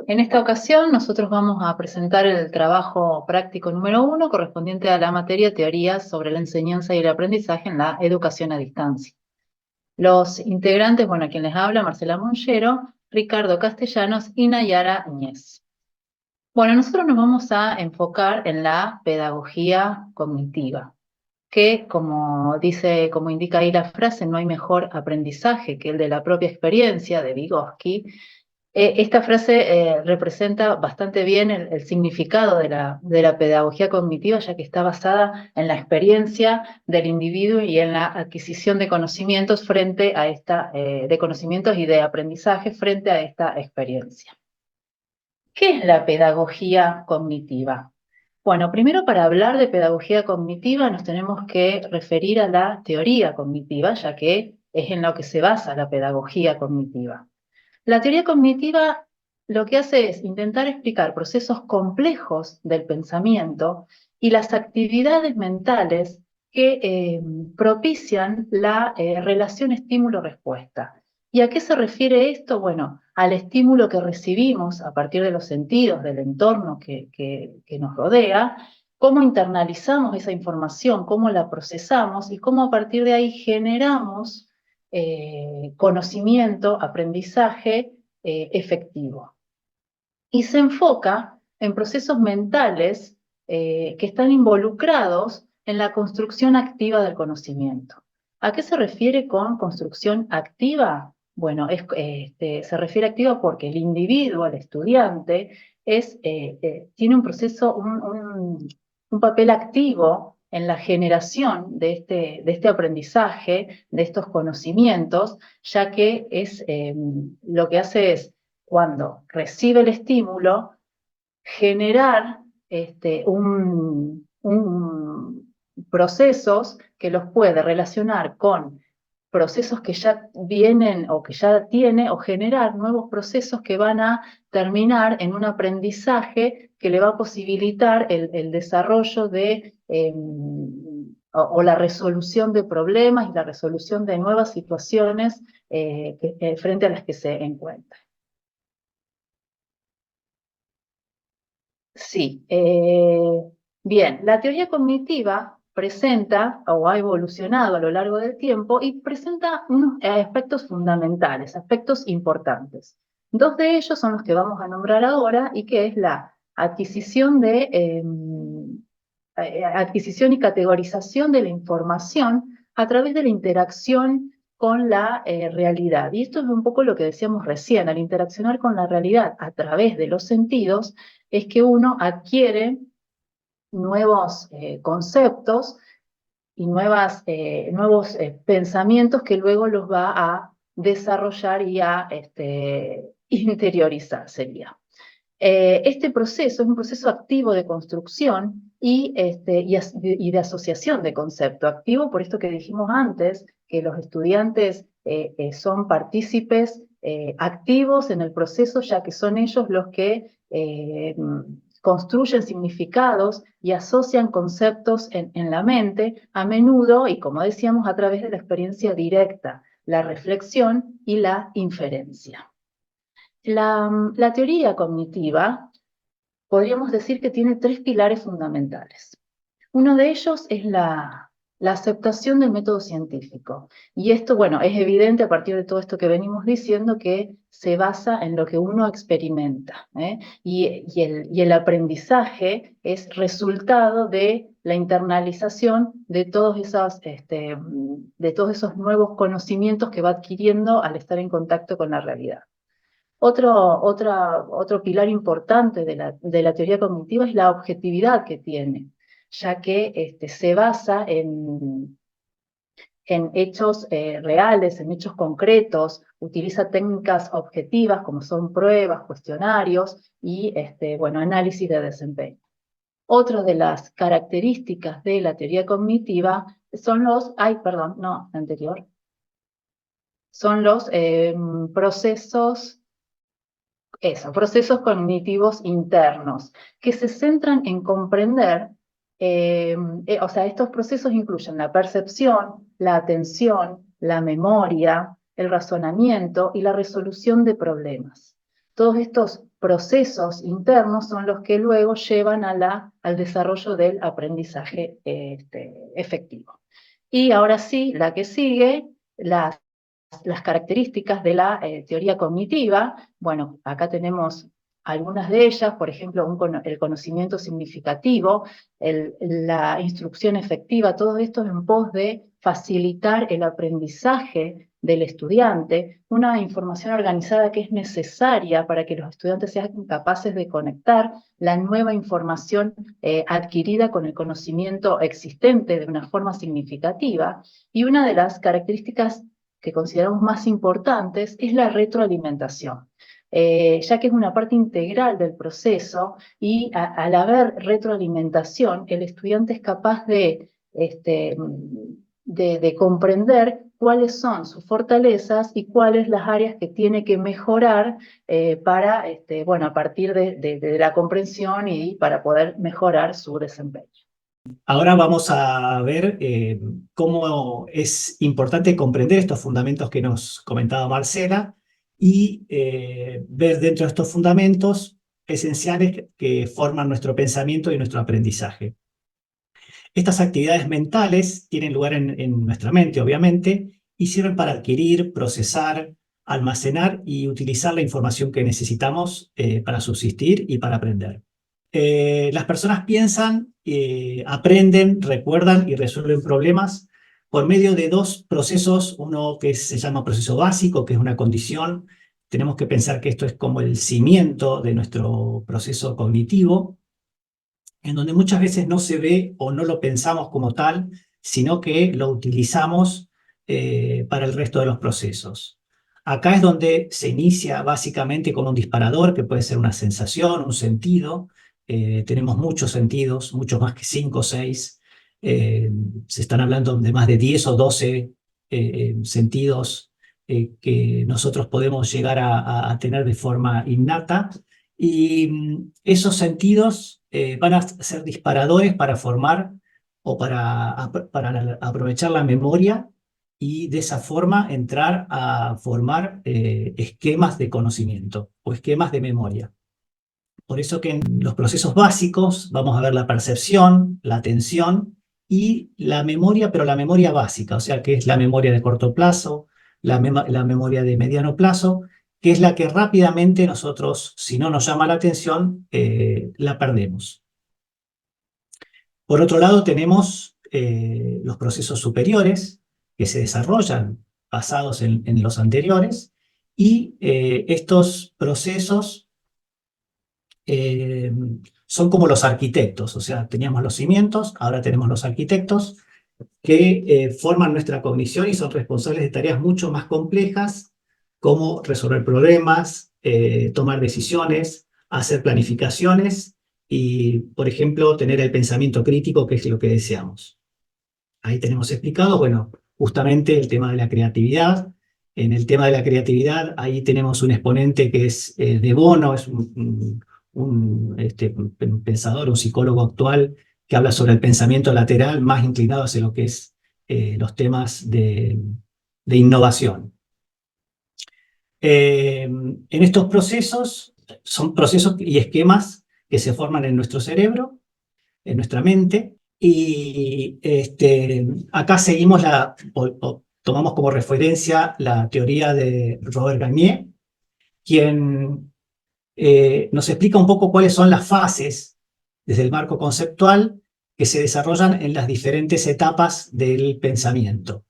En esta ocasión nosotros vamos a presentar el trabajo práctico número 1 correspondiente a la materia Teorías sobre la enseñanza y el aprendizaje en la educación a distancia. Los integrantes, bueno, a quien les habla, Marcela Monllero, Ricardo Castellanos y Nayara Ñez. Bueno, nosotros nos vamos a enfocar en la pedagogía cognitiva, que como indica ahí la frase, no hay mejor aprendizaje que el de la propia experiencia, de Vygotsky. Esta frase representa bastante bien el significado de la pedagogía cognitiva, ya que está basada en la experiencia del individuo y en la adquisición de conocimientos de conocimientos y de aprendizaje frente a esta experiencia. ¿Qué es la pedagogía cognitiva? Bueno, primero para hablar de pedagogía cognitiva nos tenemos que referir a la teoría cognitiva, ya que es en lo que se basa la pedagogía cognitiva. La teoría cognitiva lo que hace es intentar explicar procesos complejos del pensamiento y las actividades mentales que propician la relación estímulo-respuesta. ¿Y a qué se refiere esto? Bueno, al estímulo que recibimos a partir de los sentidos, del entorno que nos rodea, cómo internalizamos esa información, cómo la procesamos y cómo a partir de ahí generamos conocimiento, aprendizaje efectivo. Y se enfoca en procesos mentales que están involucrados en la construcción activa del conocimiento. ¿A qué se refiere con construcción activa? Bueno, se refiere activa porque el individuo, el estudiante, tiene un proceso, un papel activo en la generación de este aprendizaje, de estos conocimientos, ya que lo que hace es, cuando recibe el estímulo, generar procesos que los puede relacionar con procesos que ya vienen o que ya tiene, o generar nuevos procesos que van a terminar en un aprendizaje que le va a posibilitar el desarrollo o la resolución de problemas y la resolución de nuevas situaciones frente a las que se encuentra. Sí, bien, la teoría cognitiva presenta o ha evolucionado a lo largo del tiempo y presenta unos aspectos fundamentales, aspectos importantes. Dos de ellos son los que vamos a nombrar ahora y que es la adquisición y categorización de la información a través de la interacción con la realidad. Y esto es un poco lo que decíamos recién, al interaccionar con la realidad a través de los sentidos, es que uno adquiere nuevos conceptos y nuevos pensamientos que luego los va a desarrollar y a interiorizar, sería. Este proceso es un proceso activo de construcción y de asociación de concepto. Activo por esto que dijimos antes, que los estudiantes son partícipes activos en el proceso, ya que son ellos los que construyen significados y asocian conceptos en la mente, a menudo, y como decíamos, a través de la experiencia directa, la reflexión y la inferencia. La teoría cognitiva podríamos decir que tiene tres pilares fundamentales. Uno de ellos es la aceptación del método científico. Y esto, bueno, es evidente a partir de todo esto que venimos diciendo, que se basa en lo que uno experimenta, ¿eh? Y el aprendizaje es resultado de la internalización de de todos esos nuevos conocimientos que va adquiriendo al estar en contacto con la realidad. Otro pilar importante de la teoría cognitiva es la objetividad que tiene, ya que se basa en hechos reales, en hechos concretos, utiliza técnicas objetivas como son pruebas, cuestionarios y bueno, análisis de desempeño. Otra de las características de la teoría cognitiva son son los procesos cognitivos internos, que se centran en comprender, o sea, estos procesos incluyen la percepción, la atención, la memoria, el razonamiento y la resolución de problemas. Todos estos procesos internos son los que luego llevan al desarrollo del aprendizaje efectivo. Y ahora sí, la que sigue, las características de la teoría cognitiva. Bueno, acá tenemos algunas de ellas, por ejemplo, el conocimiento significativo, la instrucción efectiva, todo esto en pos de facilitar el aprendizaje del estudiante, una información organizada que es necesaria para que los estudiantes sean capaces de conectar la nueva información adquirida con el conocimiento existente de una forma significativa. Y una de las características que consideramos más importantes es la retroalimentación, ya que es una parte integral del proceso y al haber retroalimentación, el estudiante es capaz de comprender cuáles son sus fortalezas y cuáles las áreas que tiene que mejorar para, bueno, a partir de la comprensión y para poder mejorar su desempeño. Ahora vamos a ver cómo es importante comprender estos fundamentos que nos comentaba Marcela y ver dentro de estos fundamentos esenciales que forman nuestro pensamiento y nuestro aprendizaje. Estas actividades mentales tienen lugar en nuestra mente, obviamente, y sirven para adquirir, procesar, almacenar y utilizar la información que necesitamos para subsistir y para aprender. Las personas piensan, aprenden, recuerdan y resuelven problemas por medio de dos procesos, uno que se llama proceso básico, que es una condición. Tenemos que pensar que esto es como el cimiento de nuestro proceso cognitivo, en donde muchas veces no se ve o no lo pensamos como tal, sino que lo utilizamos para el resto de los procesos. Acá es donde se inicia básicamente con un disparador, que puede ser una sensación, un sentido. Tenemos muchos sentidos, muchos más que 5 o 6. Se están hablando de más de 10 o 12 sentidos que nosotros podemos llegar a tener de forma innata. Y esos sentidos van a ser disparadores para formar o para aprovechar la memoria y de esa forma entrar a formar esquemas de conocimiento o esquemas de memoria. Por eso que en los procesos básicos vamos a ver la percepción, la atención y la memoria, pero la memoria básica, o sea que es la memoria de corto plazo, la memoria de mediano plazo, que es la que rápidamente nosotros, si no nos llama la atención, la perdemos. Por otro lado tenemos los procesos superiores que se desarrollan basados en los anteriores y estos procesos son como los arquitectos, o sea, teníamos los cimientos, ahora tenemos los arquitectos que forman nuestra cognición y son responsables de tareas mucho más complejas como resolver problemas, tomar decisiones, hacer planificaciones y, por ejemplo, tener el pensamiento crítico, que es lo que deseamos. Ahí tenemos explicado, bueno, justamente el tema de la creatividad. En el tema de la creatividad, ahí tenemos un exponente que es de Bono, es un pensador, un psicólogo actual que habla sobre el pensamiento lateral, más inclinado hacia lo que es los temas de innovación. En estos procesos, son procesos y esquemas que se forman en nuestro cerebro, en nuestra mente, y acá seguimos tomamos como referencia la teoría de Robert Garnier, quien nos explica un poco cuáles son las fases desde el marco conceptual que se desarrollan en las diferentes etapas del pensamiento.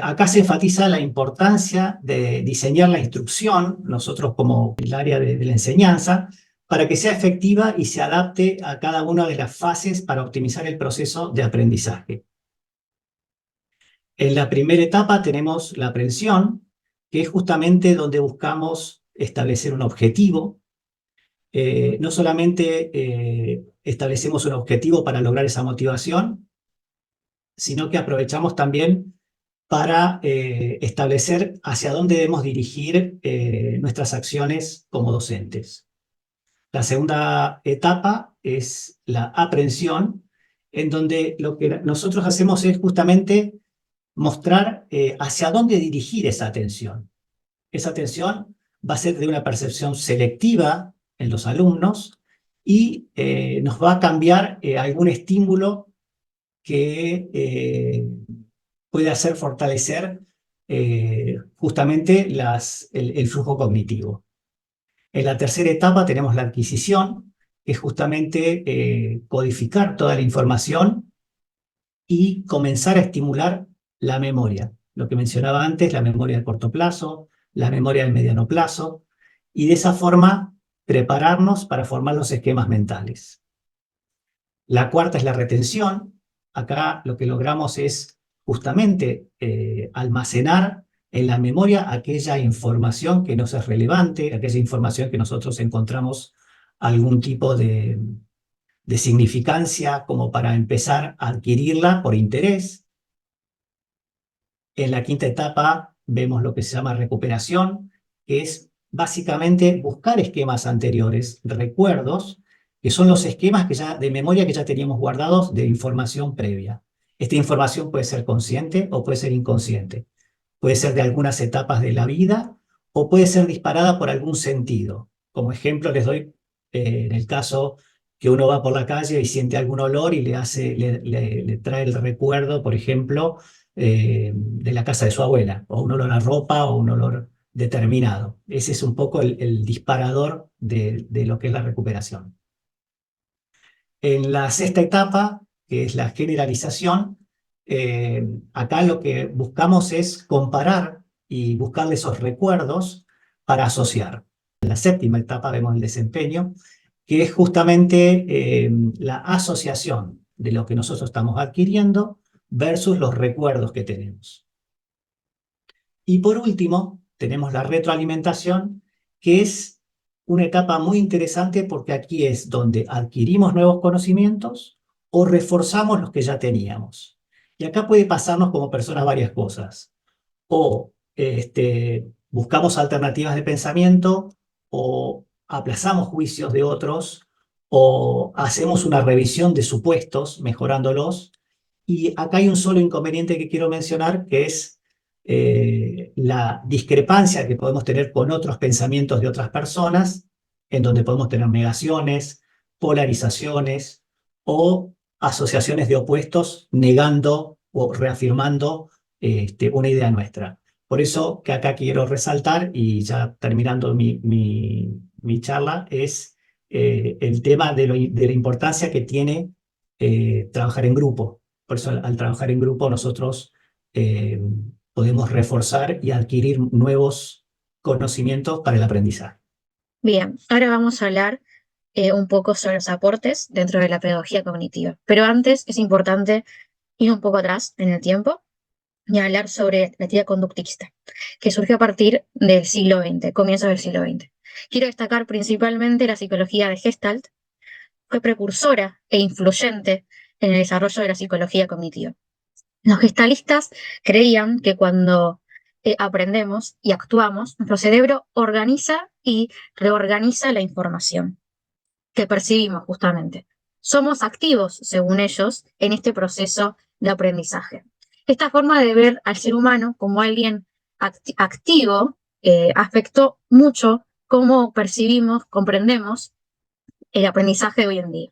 Acá se enfatiza la importancia de diseñar la instrucción, nosotros como el área de la enseñanza, para que sea efectiva y se adapte a cada una de las fases para optimizar el proceso de aprendizaje. En la primera etapa tenemos la aprehensión, que es justamente donde buscamos establecer un objetivo. No solamente establecemos un objetivo para lograr esa motivación, sino que aprovechamos también para establecer hacia dónde debemos dirigir nuestras acciones como docentes. La segunda etapa es la aprehensión, en donde lo que nosotros hacemos es justamente mostrar hacia dónde dirigir esa atención. Esa atención va a ser de una percepción selectiva en los alumnos y nos va a cambiar algún estímulo que puede hacer fortalecer justamente el flujo cognitivo. En la tercera etapa tenemos la adquisición, que es justamente codificar toda la información y comenzar a estimular la memoria. Lo que mencionaba antes, la memoria de corto plazo, la memoria de mediano plazo, y de esa forma prepararnos para formar los esquemas mentales. La cuarta es la retención. Acá lo que logramos es justamente almacenar en la memoria aquella información que nos es relevante, aquella información que nosotros encontramos algún tipo de significancia como para empezar a adquirirla por interés. En la quinta etapa vemos lo que se llama recuperación, que es básicamente buscar esquemas anteriores, recuerdos, que son los esquemas de memoria que ya teníamos guardados de información previa. Esta información puede ser consciente o puede ser inconsciente. Puede ser de algunas etapas de la vida o puede ser disparada por algún sentido. Como ejemplo les doy en el caso que uno va por la calle y siente algún olor y le trae el recuerdo, por ejemplo, de la casa de su abuela, o un olor a ropa o un olor determinado. Ese es un poco el disparador de lo que es la recuperación. En la sexta etapa, que es la generalización, acá lo que buscamos es comparar y buscarle esos recuerdos para asociar. En la séptima etapa vemos el desempeño, que es justamente la asociación de lo que nosotros estamos adquiriendo versus los recuerdos que tenemos. Y por último, tenemos la retroalimentación, que es una etapa muy interesante porque aquí es donde adquirimos nuevos conocimientos o reforzamos los que ya teníamos. Y acá puede pasarnos como personas varias cosas. O buscamos alternativas de pensamiento, o aplazamos juicios de otros, o hacemos una revisión de supuestos, mejorándolos. Y acá hay un solo inconveniente que quiero mencionar, que es la discrepancia que podemos tener con otros pensamientos de otras personas, en donde podemos tener negaciones, polarizaciones o asociaciones de opuestos negando o reafirmando una idea nuestra. Por eso que acá quiero resaltar, y ya terminando mi charla, es el tema de la importancia que tiene trabajar en grupo. Por eso al trabajar en grupo nosotros eh, podemos reforzar y adquirir nuevos conocimientos para el aprendizaje. Bien, ahora vamos a hablar un poco sobre los aportes dentro de la pedagogía cognitiva. Pero antes es importante ir un poco atrás en el tiempo y hablar sobre la teoría conductista, que surgió a partir del siglo XX, comienzos del siglo XX. Quiero destacar principalmente la psicología de Gestalt, fue precursora e influyente en el desarrollo de la psicología cognitiva. Los gestalistas creían que cuando aprendemos y actuamos, nuestro cerebro organiza y reorganiza la información que percibimos justamente. Somos activos, según ellos, en este proceso de aprendizaje. Esta forma de ver al ser humano como alguien activo afectó mucho cómo percibimos, comprendemos el aprendizaje de hoy en día.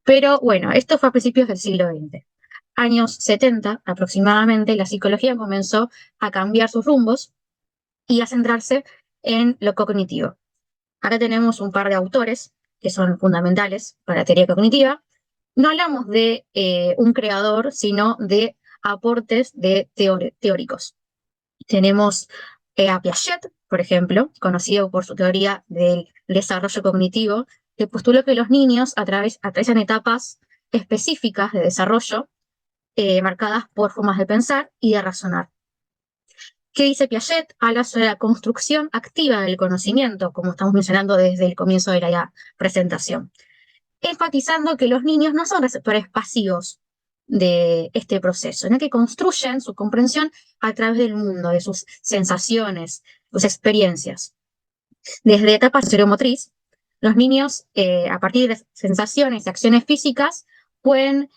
Pero bueno, esto fue a principios del siglo XX. Años 70 aproximadamente, la psicología comenzó a cambiar sus rumbos y a centrarse en lo cognitivo. Acá tenemos un par de autores que son fundamentales para la teoría cognitiva. No hablamos de un creador, sino de aportes de teóricos. Tenemos a Piaget, por ejemplo, conocido por su teoría del desarrollo cognitivo, que postuló que los niños atraviesan etapas específicas de desarrollo marcadas por formas de pensar y de razonar. ¿Qué dice Piaget? Habla sobre la construcción activa del conocimiento, como estamos mencionando desde el comienzo de la presentación, enfatizando que los niños no son receptores pasivos de este proceso, sino que construyen su comprensión a través del mundo, de sus sensaciones, sus experiencias. Desde etapa ceremotriz, los niños, a partir de sensaciones y acciones físicas, pueden,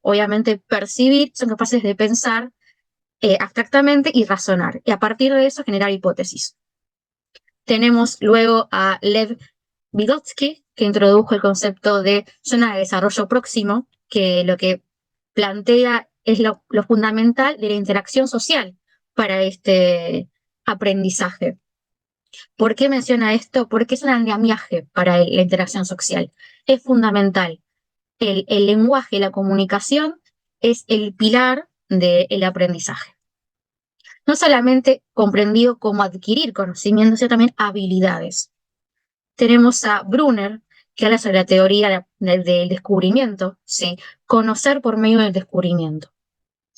obviamente, percibir, son capaces de pensar abstractamente y razonar, y a partir de eso generar hipótesis. Tenemos luego a Lev Vygotsky, que introdujo el concepto de zona de desarrollo próximo, que lo que plantea es lo fundamental de la interacción social para este aprendizaje. ¿Por qué menciona esto? Porque es un andamiaje para la interacción social. Es fundamental. El lenguaje, la comunicación, es el pilar del aprendizaje. No solamente comprendido como adquirir conocimiento, sino también habilidades. Tenemos a Brunner, que habla sobre la teoría del descubrimiento, ¿sí? Conocer por medio del descubrimiento.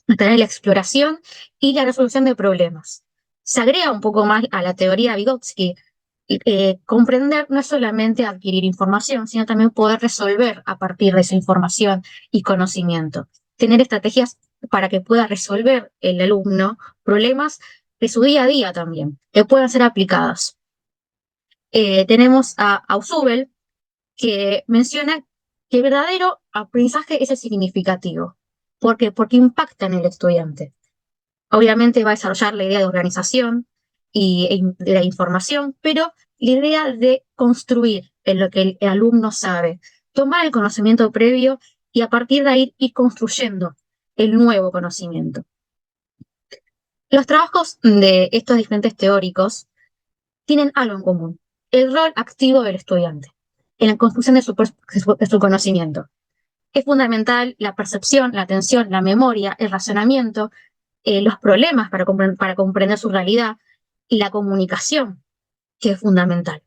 También la exploración y la resolución de problemas. Se agrega un poco más a la teoría de Vygotsky. Comprender no es solamente adquirir información, sino también poder resolver a partir de esa información y conocimiento. Tener estrategias para que pueda resolver el alumno problemas de su día a día también, que puedan ser aplicadas. Tenemos a Ausubel, que menciona que el verdadero aprendizaje es el significativo. ¿Por qué? Porque impacta en el estudiante. Obviamente va a desarrollar la idea de organización y de la información, pero la idea de construir en lo que el alumno sabe, tomar el conocimiento previo y a partir de ahí ir construyendo el nuevo conocimiento. Los trabajos de estos diferentes teóricos tienen algo en común: el rol activo del estudiante en la construcción de su conocimiento. Es fundamental la percepción, la atención, la memoria, el razonamiento, los problemas para comprender su realidad y la comunicación, que es fundamental.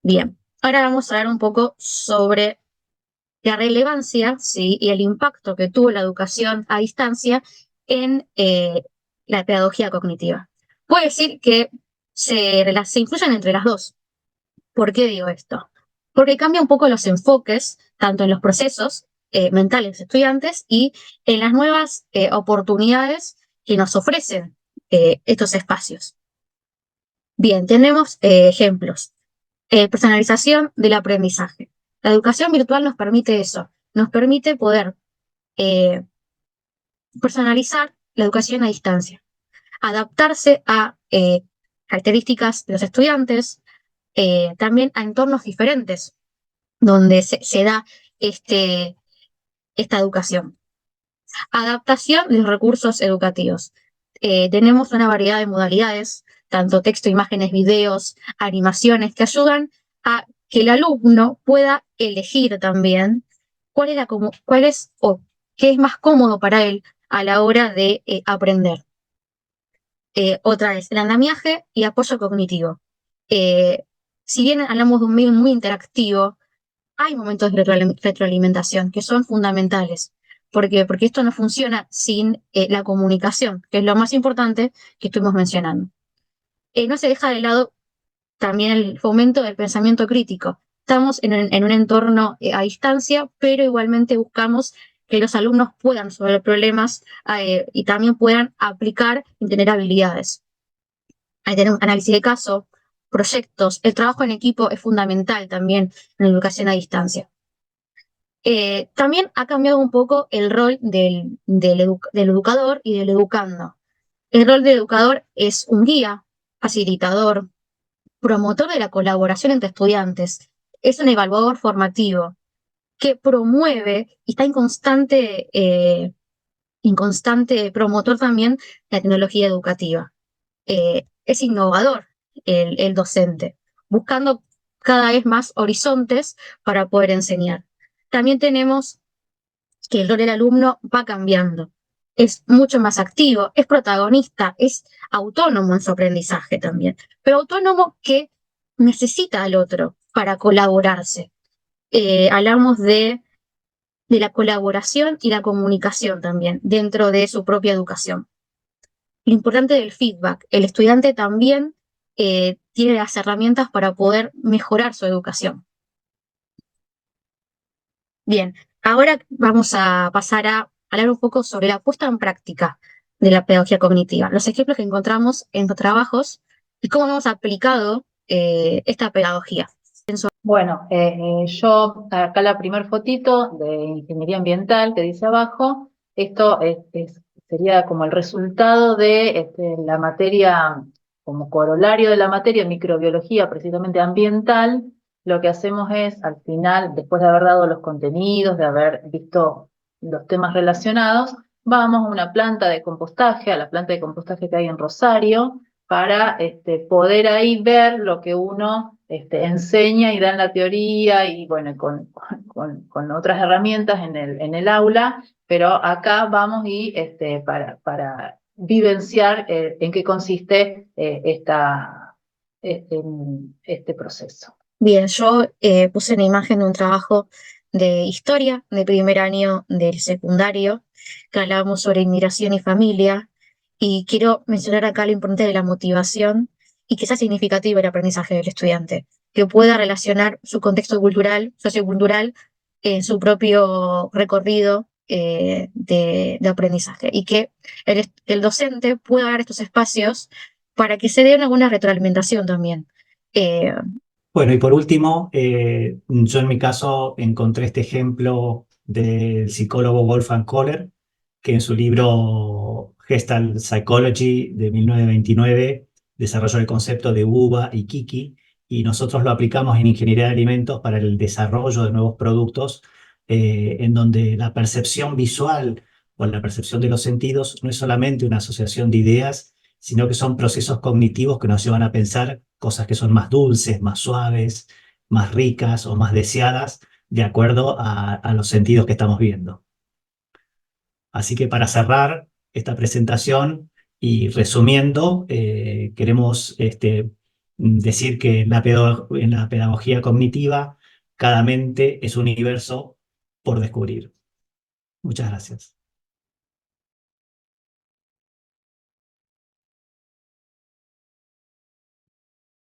Bien, ahora vamos a hablar un poco sobre la relevancia, ¿sí?, y el impacto que tuvo la educación a distancia en la pedagogía cognitiva. Puedo decir que se influyen entre las dos. ¿Por qué digo esto? Porque cambia un poco los enfoques, tanto en los procesos mentales de los estudiantes y en las nuevas oportunidades que nos ofrecen estos espacios. Bien, tenemos ejemplos. Personalización del aprendizaje. La educación virtual nos permite eso, nos permite poder personalizar la educación a distancia, adaptarse a características de los estudiantes, también a entornos diferentes donde se da esta educación. Adaptación de los recursos educativos. Tenemos una variedad de modalidades, tanto texto, imágenes, videos, animaciones, que ayudan a que el alumno pueda elegir también cuál es o qué es más cómodo para él a la hora de aprender. Otra vez, el andamiaje y apoyo cognitivo. Si bien hablamos de un medio muy interactivo, hay momentos de retroalimentación que son fundamentales. ¿Por qué? Porque esto no funciona sin la comunicación, que es lo más importante que estuvimos mencionando. No se deja de lado también el fomento del pensamiento crítico. Estamos en un entorno a distancia, pero igualmente buscamos que los alumnos puedan resolver problemas y también puedan aplicar y tener habilidades. Ahí tenemos análisis de caso, proyectos. El trabajo en equipo es fundamental también en la educación a distancia. También ha cambiado un poco el rol del educador y del educando. El rol del educador es un guía, facilitador, promotor de la colaboración entre estudiantes. Es un evaluador formativo que promueve y está en constante promotor también la tecnología educativa. Es innovador el docente, buscando cada vez más horizontes para poder enseñar. También tenemos que el rol del alumno va cambiando. Es mucho más activo, es protagonista, es autónomo en su aprendizaje también, pero autónomo que necesita al otro para colaborarse. Hablamos de la colaboración y la comunicación también dentro de su propia educación. Lo importante del feedback. El estudiante también tiene las herramientas para poder mejorar su educación. Bien, ahora vamos a pasar a hablar un poco sobre la puesta en práctica de la pedagogía cognitiva, los ejemplos que encontramos en los trabajos y cómo hemos aplicado esta pedagogía. Bueno, yo acá la primer fotito de ingeniería ambiental que dice abajo, esto sería como el resultado de la materia como corolario de la materia, microbiología precisamente ambiental, lo que hacemos es, al final, después de haber dado los contenidos, de haber visto los temas relacionados, vamos a una planta de compostaje, a la planta de compostaje que hay en Rosario, para poder ahí ver lo que uno enseña y da en la teoría y bueno, con otras herramientas en el aula, pero acá vamos y para vivenciar en qué consiste este proceso. Bien, yo puse en imagen un trabajo de historia de primer año del secundario, que hablábamos sobre inmigración y familia, y quiero mencionar acá lo importante de la motivación y que sea significativo el aprendizaje del estudiante, que pueda relacionar su contexto cultural, sociocultural, en su propio recorrido de aprendizaje, y que el docente pueda dar estos espacios para que se dé una buena retroalimentación también. Bueno, y por último, yo en mi caso encontré este ejemplo del psicólogo Wolfgang Kohler, que en su libro Gestalt Psychology de 1929 desarrolló el concepto de uva y kiki, y nosotros lo aplicamos en ingeniería de alimentos para el desarrollo de nuevos productos, en donde la percepción visual o la percepción de los sentidos no es solamente una asociación de ideas, sino que son procesos cognitivos que nos llevan a pensar cosas que son más dulces, más suaves, más ricas o más deseadas, de acuerdo a los sentidos que estamos viendo. Así que para cerrar esta presentación y resumiendo, queremos decir que en la pedagogía cognitiva, cada mente es un universo por descubrir. Muchas gracias.